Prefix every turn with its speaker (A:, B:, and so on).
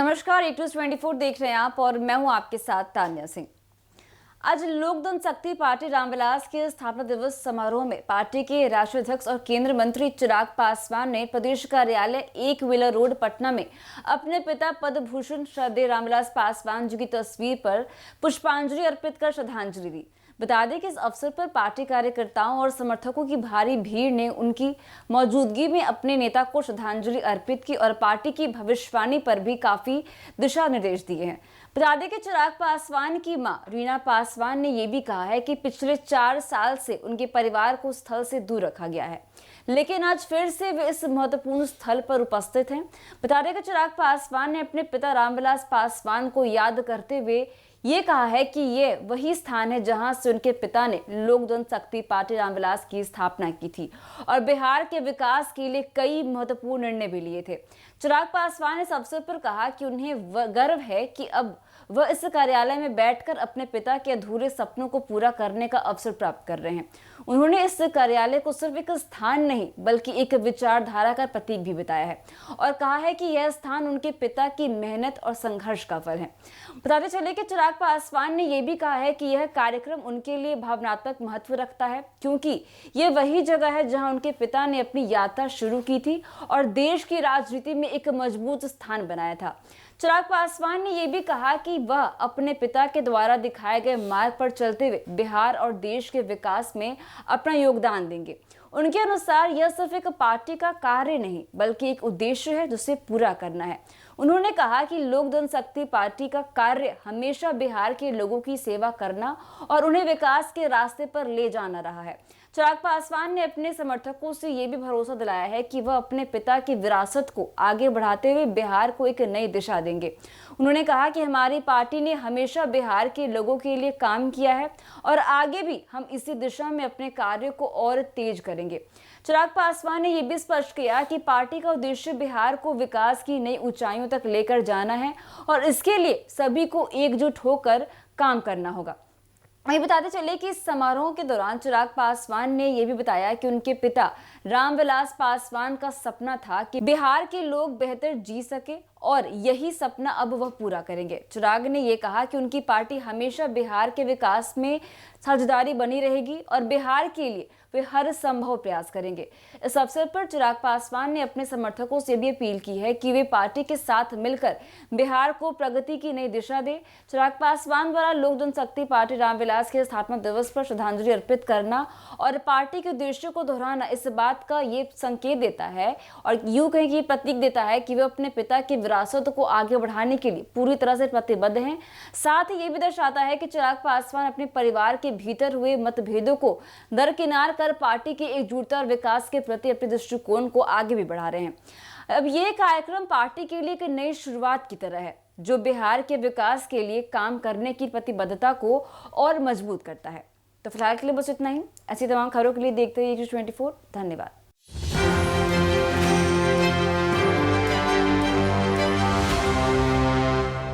A: नमस्कार, एक 24 देख रहे हैं आप और मैं हूं आपके साथ तान्या सिंह। आज लोक जनशक्ति पार्टी रामविलास के स्थापना दिवस समारोह में पार्टी के राष्ट्रीय अध्यक्ष और केंद्रीय मंत्री चिराग पासवान ने प्रदेश कार्यालय 1 व्हीलर रोड पटना में अपने पिता पद्म भूषण श्रद्धेय रामविलास पासवान जी की तस्वीर पर पुष्पांजलि अर्पित कर श्रद्धांजलि दी। बता दें कि इस अवसर पर पार्टी कार्यकर्ताओं और समर्थकों की भारी भीड़ ने उनकी मौजूदगी में अपने नेता को श्रद्धांजलि अर्पित की और पार्टी की भविष्यवाणी पर भी काफी दिशा निर्देश दिए हैं। बता दें कि चिराग पासवान की मां रीना पासवान ने यह भी कहा है कि पिछले 4 साल से उनके परिवार को स्थल से दूर रखा गया है, लेकिन आज फिर से वे इस महत्वपूर्ण स्थल पर उपस्थित हैं। बता दें कि चिराग पासवान ने अपने पिता रामविलास पासवान को याद करते हुए ये कहा है कि ये वही स्थान है जहां से उनके पिता ने लोक जनशक्ति पार्टी रामविलास की स्थापना की थी और बिहार के विकास के लिए कई महत्वपूर्ण निर्णय भी लिए थे। चिराग पासवान ने इस अवसर पर कहा कि उन्हें गर्व है कि अब वह इस कार्यालय में बैठकर अपने पिता के अधूरे सपनों को पूरा करने का अवसर प्राप्त कर रहे हैं। उन्होंने इस कार्यालय को सिर्फ एक स्थान नहीं बल्कि एक विचारधारा का प्रतीक भी बताया है और कहा है कि यह स्थान उनके पिता की मेहनत और संघर्ष का फल है। बताते चले कि चिराग पासवान ने यह भी कहा है कि यह कार्यक्रम उनके लिए भावनात्मक महत्व रखता है, क्योंकि यह वही जगह है जहां उनके पिता ने अपनी यात्रा शुरू की थी और देश की राजनीति में एक मजबूत स्थान बनाया था। चिराग पासवान ने यह भी कहा कि वह अपने पिता के द्वारा दिखाए गए मार्ग पर चलते हुए बिहार और देश के विकास में अपना योगदान देंगे। उनके अनुसार यह सिर्फ एक पार्टी का कार्य नहीं बल्कि एक उद्देश्य है जिसे पूरा करना है। उन्होंने कहा कि लोक जनशक्ति पार्टी का कार्य हमेशा बिहार के लोगों की सेवा करना और उन्हें विकास के रास्ते पर ले जाना रहा है। चिराग पासवान ने अपने समर्थकों से यह भी भरोसा दिलाया है कि वह अपने पिता की विरासत को आगे बढ़ाते हुए बिहार को एक नई दिशा देंगे। उन्होंने कहा कि हमारी पार्टी ने हमेशा बिहार के लोगों के लिए काम किया है और आगे भी हम इसी दिशा में अपने कार्य को और तेज करेंगे। चिराग पासवान ने यह भी स्पष्ट किया कि पार्टी का उद्देश्य बिहार को विकास की नई ऊंचाइयों तक लेकर जाना है और इसके लिए सभी को एकजुट होकर काम करना होगा। वहीं बताते चले कि इस समारोह के दौरान चिराग पासवान ने यह भी बताया कि उनके पिता रामविलास पासवान का सपना था कि बिहार के लोग बेहतर जी सके और यही सपना अब वह पूरा करेंगे। चिराग ने यह कहा कि उनकी पार्टी हमेशा बिहार के विकास में साझेदारी बनी रहेगी और बिहार के लिए वे हर संभव प्रयास करेंगे। इस अवसर पर चिराग पासवान ने अपने समर्थकों से भी अपील की है कि वे पार्टी के साथ मिलकर बिहार को प्रगति की नई दिशा दे। चिराग पासवान द्वारा लोक जनशक्ति पार्टी रामविलास के स्थापना दिवस पर श्रद्धांजलि अर्पित करना और पार्टी के उद्देश्य को दोहराना इस बात का ये संकेत देता है और यूं कहें कि प्रतीक देता है कि वे अपने पिता की विरासत को आगे बढ़ाने के लिए पूरी तरह से प्रतिबद्ध हैं। साथ ही ये भी दर्शाता है कि चिराग पासवान अपने परिवार के भीतर हुए मतभेदों को दरकिनार कर पार्टी की एकजुटता और विकास के प्रति अपने दृष्टिकोण को आगे भी बढ़ा रहे हैं। अब ये कार्यक्रम पार्टी के लिए एक नई शुरुआत की तरह है जो बिहार के विकास के लिए काम करने की प्रतिबद्धता को और मजबूत करता है। तो फिलहाल के लिए बस इतना ही। ऐसी तमाम खबरों के लिए देखते रहिए 24। धन्यवाद।